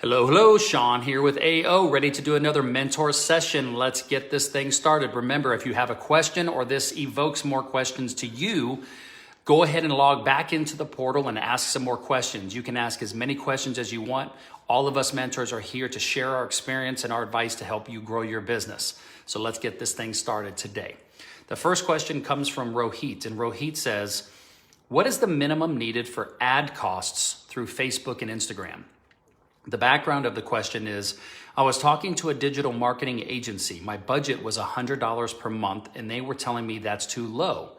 Hello, Shawn here with AO, ready to do another mentor session. Let's get this thing started. Remember, if you have a question or this evokes more questions to you, go ahead and log back into the portal and ask some more questions. You can ask as many questions as you want. All of us mentors are here to share our experience and our advice to help you grow your business. So let's get this thing started today. The first question comes from Rohit, and Rohit says, what is the minimum needed for ad costs through Facebook and Instagram? The background of the question is, I was talking to a digital marketing agency. My budget was $100 per month, and they were telling me that's too low.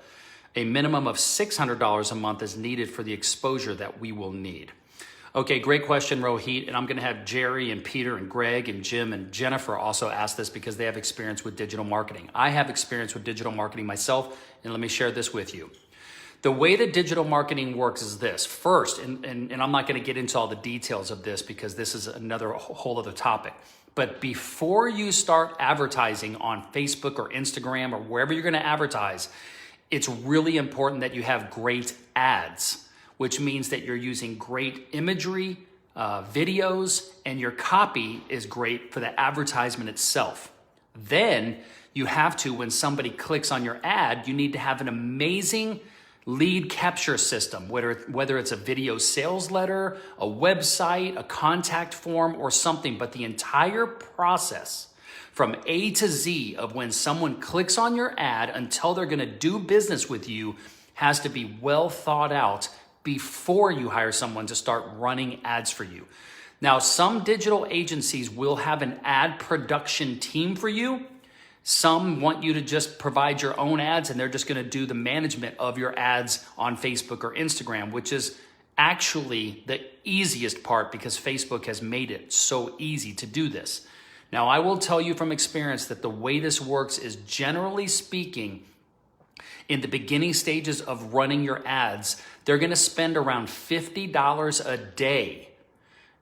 A minimum of $600 a month is needed for the exposure that we will need. Okay, great question, Rohit. And I'm going to have Jerry and Peter and Greg and Jim and Jennifer also ask this because they have experience with digital marketing. I have experience with digital marketing myself, and let me share this with you. The way that digital marketing works is this. First, and I'm not going to get into all the details of this because this is another whole other topic. But before you start advertising on Facebook or Instagram or wherever you're going to advertise, it's really important that you have great ads, which means that you're using great imagery, videos, and your copy is great for the advertisement itself. Then you have to, when somebody clicks on your ad, you need to have an amazing lead capture system, whether it's a video sales letter, a website, a contact form, or something. But the entire process from A to Z of when someone clicks on your ad until they're going to do business with you has to be well thought out before you hire someone to start running ads for you. Now, some digital agencies will have an ad production team for you. Some want you to just provide your own ads and they're just going to do the management of your ads on Facebook or Instagram, which is actually the easiest part because Facebook has made it so easy to do this. Now, I will tell you from experience that the way this works is, generally speaking, in the beginning stages of running your ads, they're going to spend around $50 a day,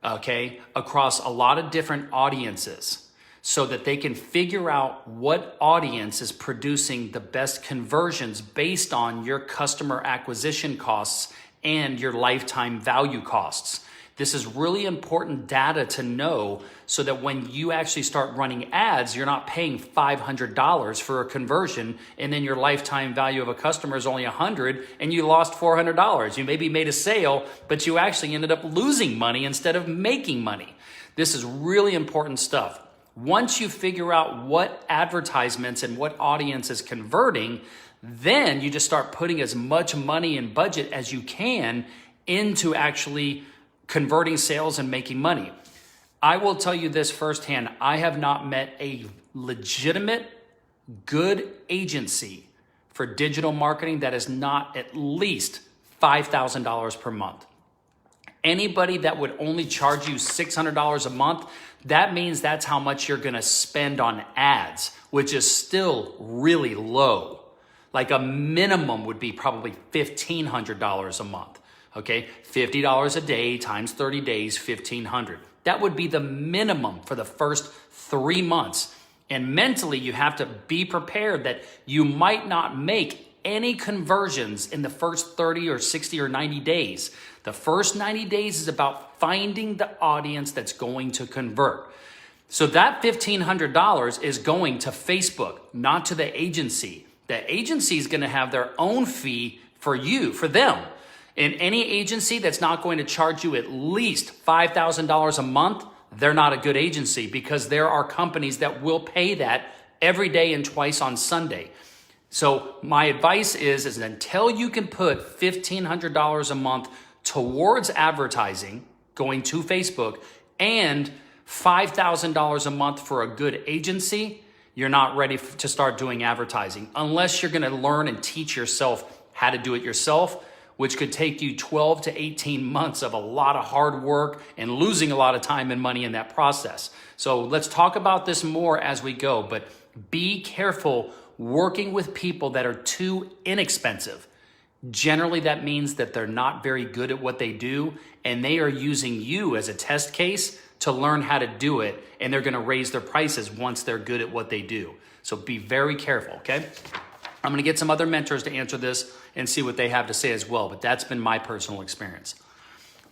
okay, across a lot of different audiences, so that they can figure out what audience is producing the best conversions based on your customer acquisition costs and your lifetime value costs. This is really important data to know so that when you actually start running ads, you're not paying $500 for a conversion and then your lifetime value of a customer is only $100 and you lost $400. You maybe made a sale, but you actually ended up losing money instead of making money. This is really important stuff. Once you figure out what advertisements and what audience is converting, then you just start putting as much money and budget as you can into actually converting sales and making money. I will tell you this firsthand. I have not met a legitimate, good agency for digital marketing that is not at least $5,000 per month. Anybody that would only charge you $600 a month, that means that's how much you're going to spend on ads, which is still really low. Like a minimum would be probably $1,500 a month. Okay, $50 a day times 30 days, $1,500. That would be the minimum for the first 3 months. And mentally, you have to be prepared that you might not make any conversions in the first 30 or 60 or 90 days. The first 90 days is about finding the audience that's going to convert. So that $1,500 is going to Facebook, not to the agency. The agency is going to have their own fee for you, for them. And any agency that's not going to charge you at least $5,000 a month, they're not a good agency, because there are companies that will pay that every day and twice on Sunday. So my advice is until you can put $1,500 a month towards advertising, going to Facebook, and $5,000 a month for a good agency, you're not ready to start doing advertising unless you're going to learn and teach yourself how to do it yourself, which could take you 12 to 18 months of a lot of hard work and losing a lot of time and money in that process. So let's talk about this more as we go, but be careful working with people that are too inexpensive. Generally, that means that they're not very good at what they do, and they are using you as a test case to learn how to do it, and they're going to raise their prices once they're good at what they do. So be very careful, okay? I'm going to get some other mentors to answer this and see what they have to say as well, but that's been my personal experience.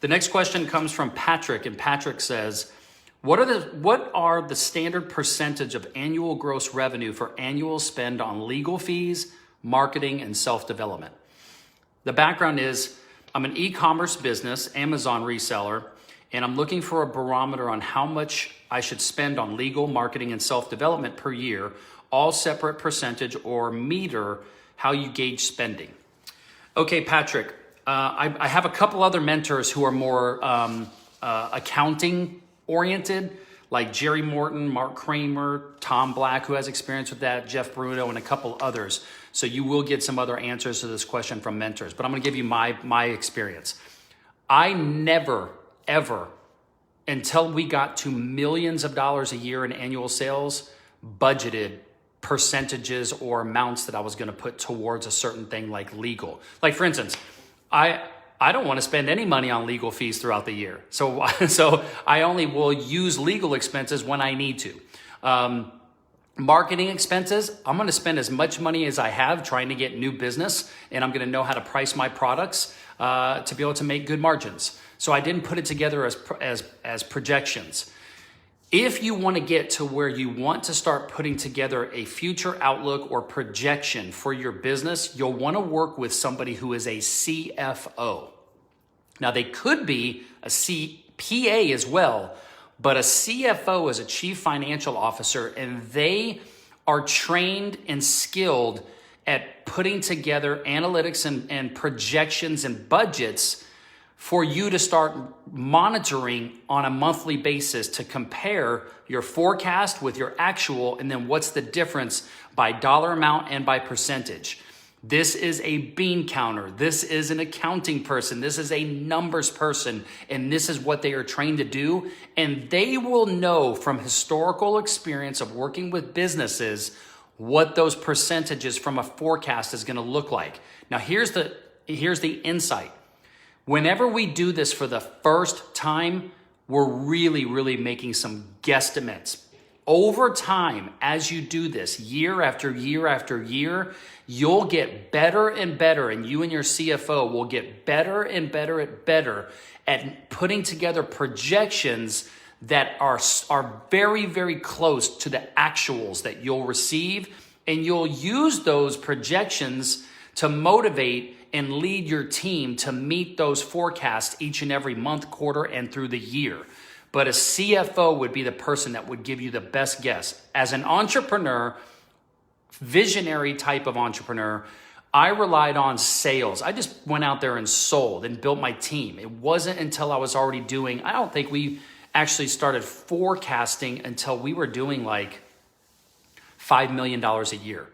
The next question comes from Patrick, and Patrick says, what are the standard percentage of annual gross revenue for annual spend on legal fees, marketing, and self-development? The background is I'm an e-commerce business, Amazon reseller, and I'm looking for a barometer on how much I should spend on legal, marketing, and self-development per year, all separate percentage or meter how you gauge spending. Okay, Patrick, I have a couple other mentors who are more accounting oriented, like Jerry Morton, Mark Kramer, Tom Black, who has experience with that, Jeff Bruno, and a couple others. So you will get some other answers to this question from mentors, but I'm gonna give you my experience. I never, ever, until we got to millions of dollars a year in annual sales, budgeted percentages or amounts that I was gonna put towards a certain thing like legal. Like for instance, I don't want to spend any money on legal fees throughout the year. So I only will use legal expenses when I need to. Marketing expenses, I'm going to spend as much money as I have trying to get new business, and I'm going to know how to price my products to be able to make good margins. So I didn't put it together as projections. If you want to get to where you want to start putting together a future outlook or projection for your business, you'll want to work with somebody who is a CFO. Now, they could be a CPA as well, but a CFO is a chief financial officer, and they are trained and skilled at putting together analytics and projections and budgets for you to start monitoring on a monthly basis to compare your forecast with your actual, and then what's the difference by dollar amount and by percentage. This is a bean counter. This is an accounting person. This is a numbers person, and this is what they are trained to do. And they will know from historical experience of working with businesses what those percentages from a forecast is going to look like. Now, here's the insight. Whenever we do this for the first time, we're really making some guesstimates. Over time, as you do this year after year after year, you'll get better and better, and you and your CFO will get better and better at putting together projections that are very close to the actuals that you'll receive, and you'll use those projections to motivate and lead your team to meet those forecasts each and every month, quarter, and through the year. But a CFO would be the person that would give you the best guess. As an entrepreneur, visionary type of entrepreneur, I relied on sales. I just went out there and sold and built my team. It wasn't until I was already doing, I don't think we actually started forecasting until we were doing like $5 million a year.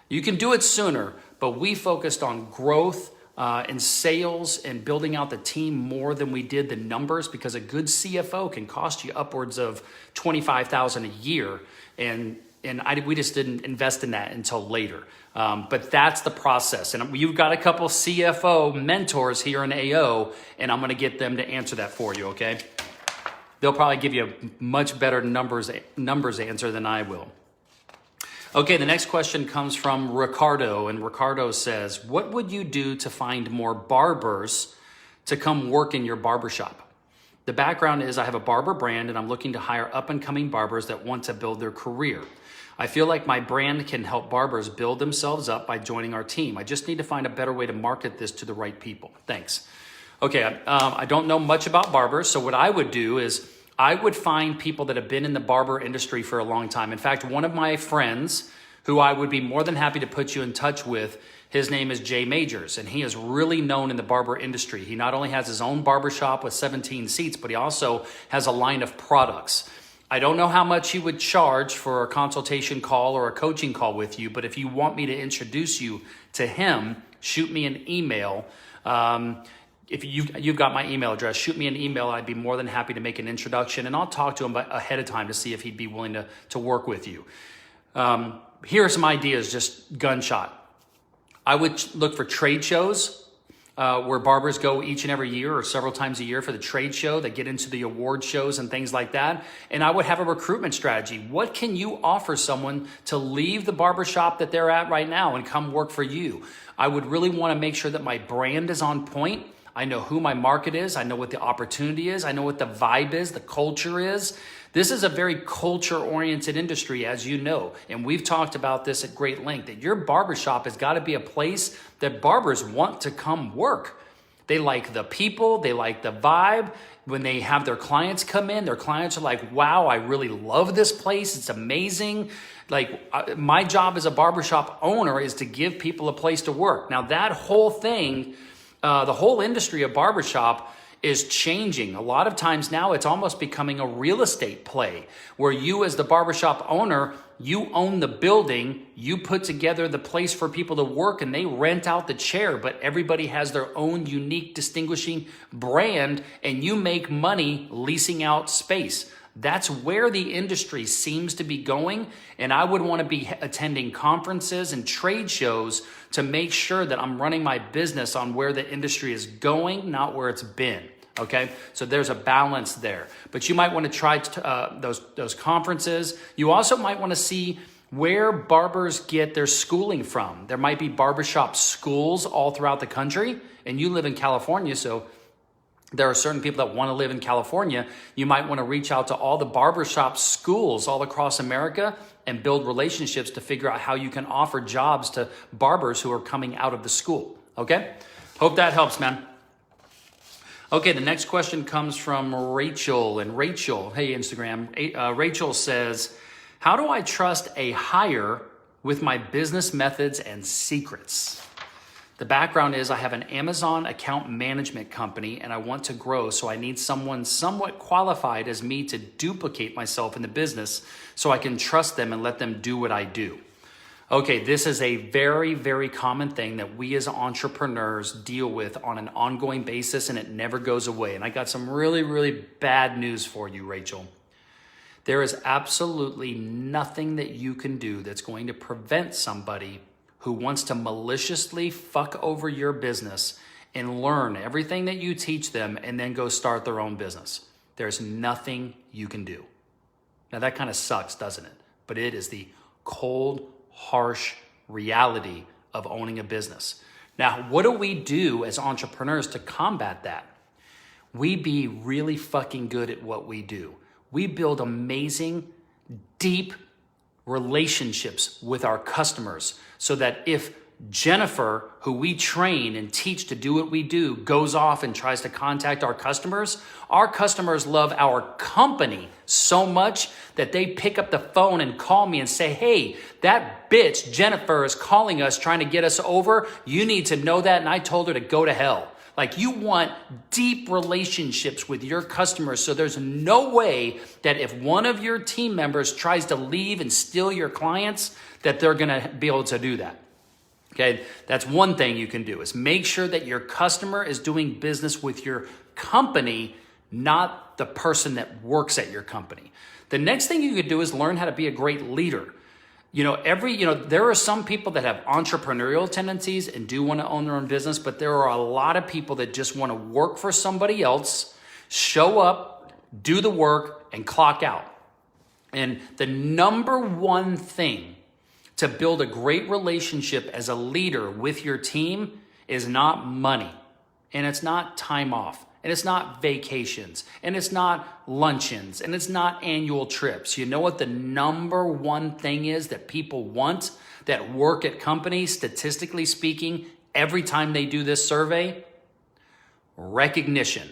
You can do it sooner, but we focused on growth and sales and building out the team more than we did the numbers, because a good CFO can cost you upwards of $25,000 a year. We just didn't invest in that until later. But that's the process. And you've got a couple CFO mentors here in AO, and I'm going to get them to answer that for you, okay? They'll probably give you a much better numbers answer than I will. Okay, the next question comes from Ricardo, and Ricardo says, what would you do to find more barbers to come work in your barbershop? The background is I have a barber brand, and I'm looking to hire up-and-coming barbers that want to build their career. I feel like my brand can help barbers build themselves up by joining our team. I just need to find a better way to market this to the right people. Thanks. Okay, I don't know much about barbers, so what I would do is I would find people that have been in the barber industry for a long time. In fact, one of my friends who I would be more than happy to put you in touch with, his name is Jay Majors, and he is really known in the barber industry. He not only has his own barbershop with 17 seats, but he also has a line of products. I don't know how much he would charge for a consultation call or a coaching call with you, but if you want me to introduce you to him, shoot me an email. If you've got my email address, shoot me an email. I'd be more than happy to make an introduction, and I'll talk to him ahead of time to see if he'd be willing to work with you. Here are some ideas, just gunshot. I would look for trade shows where barbers go each and every year or several times a year for the trade show. They get into the award shows and things like that. And I would have a recruitment strategy. What can you offer someone to leave the barbershop that they're at right now and come work for you? I would really want to make sure that my brand is on point. I know who my market is. I know what the opportunity is. I know what the vibe is, the culture is. This is a very culture-oriented industry, as you know, and we've talked about this at great length, that your barbershop has got to be a place that barbers want to come work. They like the people, they like the vibe. When they have their clients come in, their clients are like, wow, I really love this place. It's amazing. Like, my job as a barbershop owner is to give people a place to work. Now, that whole thing, the whole industry of barbershop is changing. A lot of times now it's almost becoming a real estate play where you as the barbershop owner, you own the building, you put together the place for people to work and they rent out the chair, but everybody has their own unique distinguishing brand and you make money leasing out space. That's where the industry seems to be going. And I would want to be attending conferences and trade shows to make sure that I'm running my business on where the industry is going, not where it's been. Okay, so there's a balance there. But you might want to try those conferences. You also might want to see where barbers get their schooling from. There might be barbershop schools all throughout the country, and you live in California, so there are certain people that want to live in California. You might want to reach out to all the barbershop schools all across America and build relationships to figure out how you can offer jobs to barbers who are coming out of the school. Okay? Hope that helps, man. Okay, the next question comes from Rachel. And Rachel, hey, Instagram. Rachel says, how do I trust a hire with my business methods and secrets? The background is I have an Amazon account management company and I want to grow, so I need someone somewhat qualified as me to duplicate myself in the business so I can trust them and let them do what I do. Okay, this is a very, very common thing that we as entrepreneurs deal with on an ongoing basis, and it never goes away. And I got some really, really bad news for you, Rachel. There is absolutely nothing that you can do that's going to prevent somebody who wants to maliciously fuck over your business and learn everything that you teach them and then go start their own business. There's nothing you can do. Now that kind of sucks, doesn't it? But it is the cold, harsh reality of owning a business. Now, what do we do as entrepreneurs to combat that? We be really fucking good at what we do. We build amazing, deep relationships with our customers so that if Jennifer, who we train and teach to do what we do, goes off and tries to contact our customers love our company so much that they pick up the phone and call me and say, hey, that bitch Jennifer is calling us trying to get us over. You need to know that. And I told her to go to hell. Like, you want deep relationships with your customers. So there's no way that if one of your team members tries to leave and steal your clients, that they're going to be able to do that. Okay, that's one thing you can do, is make sure that your customer is doing business with your company, not the person that works at your company. The next thing you could do is learn how to be a great leader. There are some people that have entrepreneurial tendencies and do want to own their own business, but there are a lot of people that just want to work for somebody else, show up, do the work, and clock out. And the number one thing to build a great relationship as a leader with your team is not money, and it's not time off, and it's not vacations, and it's not luncheons, and it's not annual trips. You know what the number one thing is that people want that work at companies, statistically speaking, every time they do this survey? Recognition.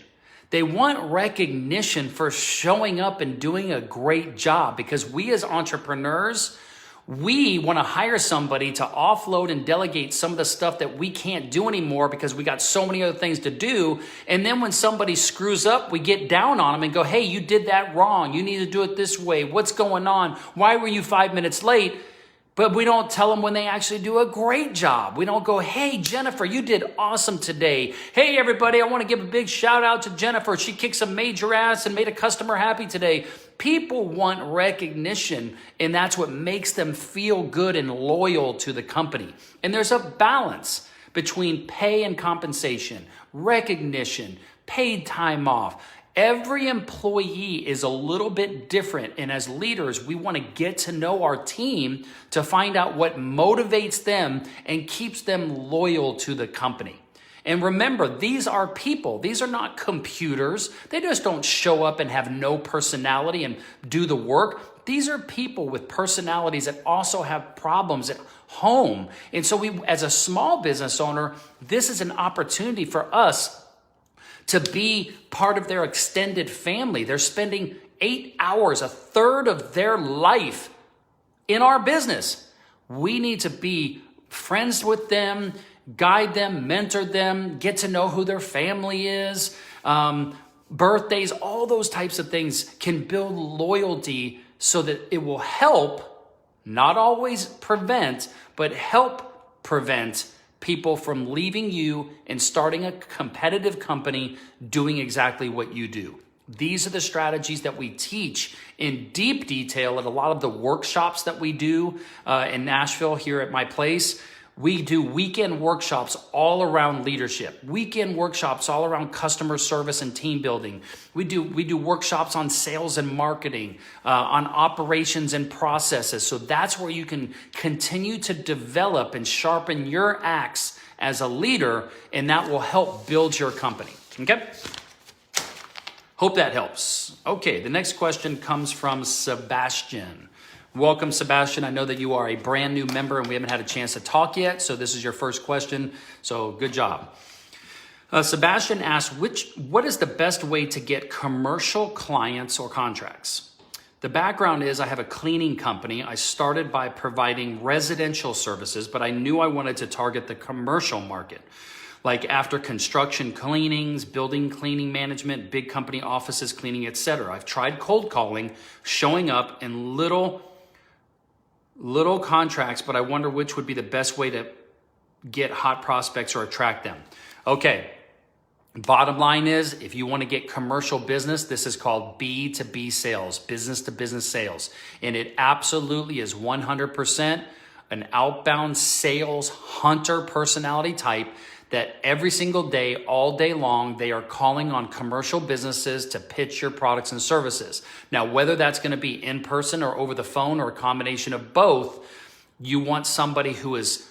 They want recognition for showing up and doing a great job, because we as entrepreneurs, we want to hire somebody to offload and delegate some of the stuff that we can't do anymore because we got so many other things to do. And then when somebody screws up, we get down on them and go, hey, you did that wrong. You need to do it this way. What's going on? Why were you 5 minutes late? But we don't tell them when they actually do a great job. We don't go, hey, Jennifer, you did awesome today. Hey, everybody, I want to give a big shout out to Jennifer. She kicked some major ass and made a customer happy today. People want recognition, and that's what makes them feel good and loyal to the company. And there's a balance between pay and compensation, recognition, paid time off. Every employee is a little bit different, and as leaders, we want to get to know our team to find out what motivates them and keeps them loyal to the company. And remember, these are people. These are not computers. They just don't show up and have no personality and do the work. These are people with personalities that also have problems at home. And so we, as a small business owner, this is an opportunity for us to be part of their extended family. They're spending 8 hours, a third of their life in our business. We need to be friends with them, guide them, mentor them, get to know who their family is, birthdays, all those types of things can build loyalty so that it will help, not always prevent, but help prevent people from leaving you and starting a competitive company doing exactly what you do. These are the strategies that we teach in deep detail at a lot of the workshops that we do in Nashville here at my place. We do weekend workshops all around leadership, weekend workshops all around customer service and team building. We do workshops on sales and marketing, on operations and processes. So that's where you can continue to develop and sharpen your axe as a leader, and that will help build your company. Okay? Hope that helps. Okay, the next question comes from Sebastian. Welcome, Sebastian. I know that you are a brand new member and we haven't had a chance to talk yet, so this is your first question, so good job. Sebastian asked, what is the best way to get commercial clients or contracts? The background is I have a cleaning company. I started by providing residential services, but I knew I wanted to target the commercial market. Like after construction cleanings, building cleaning management, big company offices cleaning, etc. I've tried cold calling, showing up in little contracts, but I wonder which would be the best way to get hot prospects or attract them. Okay, bottom line is if you want to get commercial business, this is called B2B sales, business to business sales. And it absolutely is 100% an outbound sales hunter personality type that every single day, all day long, they are calling on commercial businesses to pitch your products and services. Now, whether that's going to be in person or over the phone or a combination of both, you want somebody who is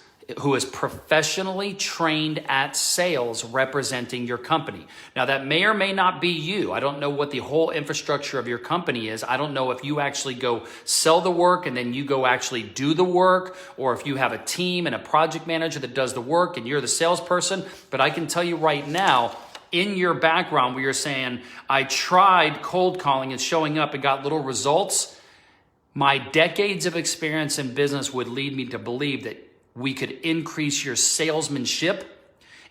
professionally trained at sales representing your company. Now, that may or may not be you. I don't know what the whole infrastructure of your company is. I don't know if you actually go sell the work and then you go actually do the work, or if you have a team and a project manager that does the work and you're the salesperson. But I can tell you right now, in your background where you're saying, I tried cold calling and showing up and got little results, my decades of experience in business would lead me to believe that we could increase your salesmanship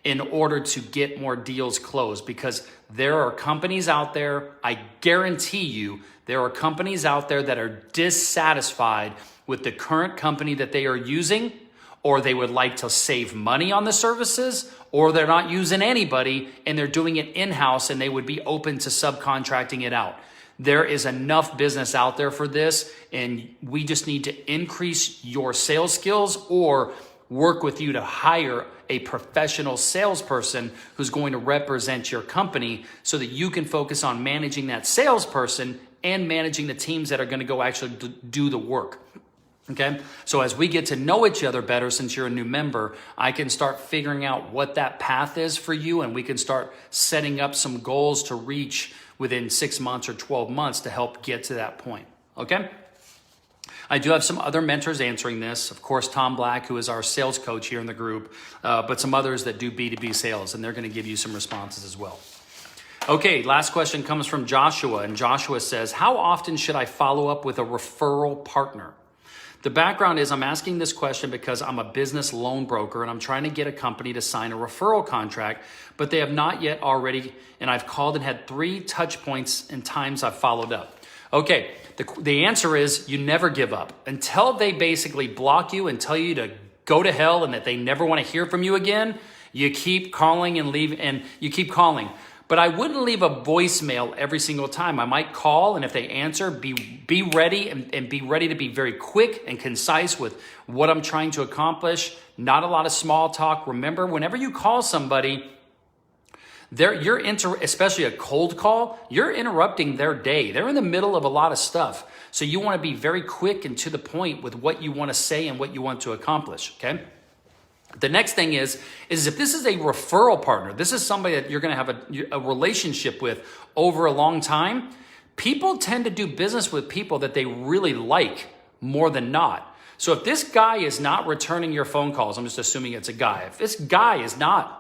in order to get more deals closed, because there are companies out there, I guarantee you, there are companies out there that are dissatisfied with the current company that they are using, or they would like to save money on the services, or they're not using anybody and they're doing it in-house and they would be open to subcontracting it out. There is enough business out there for this, and we just need to increase your sales skills or work with you to hire a professional salesperson who's going to represent your company so that you can focus on managing that salesperson and managing the teams that are going to go actually do the work. Okay, so as we get to know each other better, since you're a new member, I can start figuring out what that path is for you, and we can start setting up some goals to reach within 6 months or 12 months to help get to that point. Okay? I do have some other mentors answering this. Of course, Tom Black, who is our sales coach here in the group, but some others that do B2B sales, and they're going to give you some responses as well. Okay, last question comes from Joshua, and Joshua says, how often should I follow up with a referral partner? The background is I'm asking this question because I'm a business loan broker and I'm trying to get a company to sign a referral contract, but they have not yet already, and I've called and had 3 touch points and times I've followed up. Okay, the answer is you never give up. Until they basically block you and tell you to go to hell and that they never want to hear from you again, you keep calling and you keep calling. But I wouldn't leave a voicemail every single time. I might call, and if they answer, be ready and be ready to be very quick and concise with what I'm trying to accomplish. Not a lot of small talk. Remember, whenever you call somebody, especially a cold call, you're interrupting their day. They're in the middle of a lot of stuff. So you want to be very quick and to the point with what you want to say and what you want to accomplish, okay? The next thing is if this is a referral partner, this is somebody that you're going to have a relationship with over a long time, people tend to do business with people that they really like more than not. So if this guy is not returning your phone calls, I'm just assuming it's a guy. If this guy is not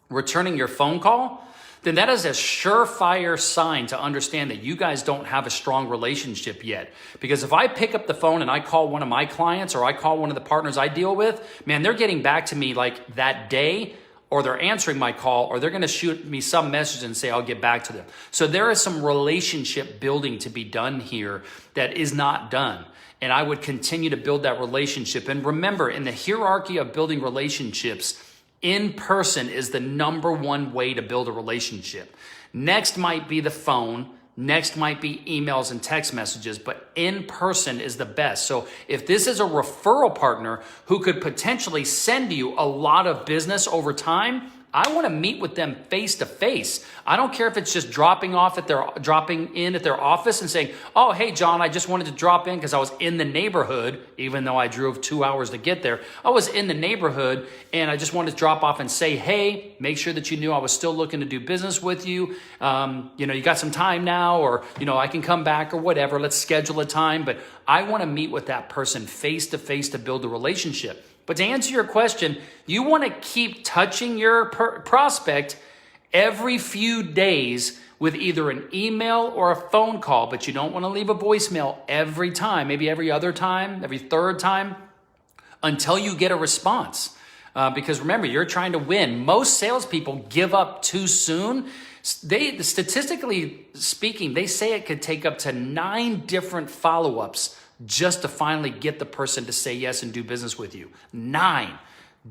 returning your phone call, then that is a surefire sign to understand that you guys don't have a strong relationship yet. Because if I pick up the phone and I call one of my clients or I call one of the partners I deal with, man, they're getting back to me like that day, or they're answering my call, or they're going to shoot me some message and say, I'll get back to them. So there is some relationship building to be done here that is not done. And I would continue to build that relationship. And remember, in the hierarchy of building relationships, in person is the number one way to build a relationship. Next might be the phone. Next might be emails and text messages, but in person is the best. So if this is a referral partner who could potentially send you a lot of business over time, I want to meet with them face to face. I don't care if it's just dropping in at their office and saying, oh, hey, John, I just wanted to drop in because I was in the neighborhood, even though I drove 2 hours to get there. I was in the neighborhood and I just wanted to drop off and say, hey, make sure that you knew I was still looking to do business with you. You got some time now, or, I can come back or whatever. Let's schedule a time. But I want to meet with that person face to face to build a relationship. But to answer your question, you want to keep touching your prospect every few days with either an email or a phone call, but you don't want to leave a voicemail every time, maybe every other time, every third time, until you get a response. Because remember, you're trying to win. Most salespeople give up too soon. Statistically speaking, they say it could take up to 9 different follow-ups just to finally get the person to say yes and do business with you. 9.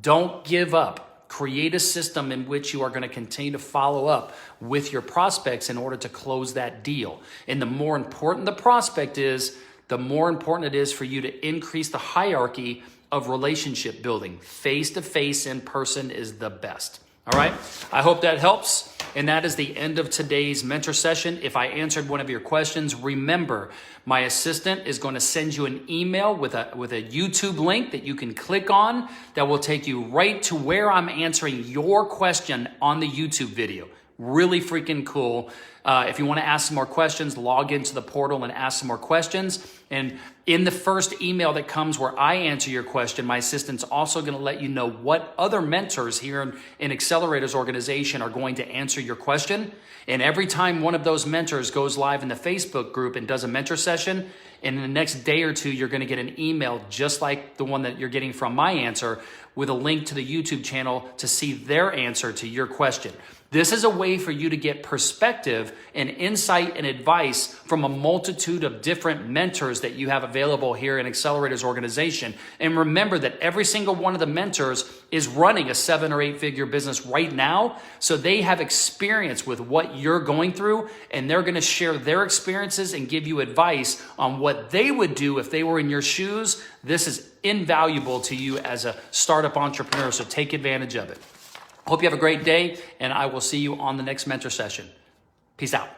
Don't give up. Create a system in which you are going to continue to follow up with your prospects in order to close that deal. And the more important the prospect is, the more important it is for you to increase the hierarchy of relationship building. Face-to-face in person is the best. All right? I hope that helps. And that is the end of today's mentor session. If I answered one of your questions, remember, my assistant is going to send you an email with a YouTube link that you can click on that will take you right to where I'm answering your question on the YouTube video. Really freaking cool. If you want to ask some more questions, log into the portal and ask some more questions. And in the first email that comes where I answer your question, my assistant's also going to let you know what other mentors here in Accelerator's organization are going to answer your question. And every time one of those mentors goes live in the Facebook group and does a mentor session, in the next day or two, you're going to get an email just like the one that you're getting from my answer with a link to the YouTube channel to see their answer to your question. This is a way for you to get perspective and insight and advice from a multitude of different mentors that you have available here in Accelerator's organization. And remember that every single one of the mentors is running a 7 or 8 figure business right now. So they have experience with what you're going through, and they're going to share their experiences and give you advice on what they would do if they were in your shoes. This is invaluable to you as a startup entrepreneur, so take advantage of it. Hope you have a great day, and I will see you on the next mentor session. Peace out.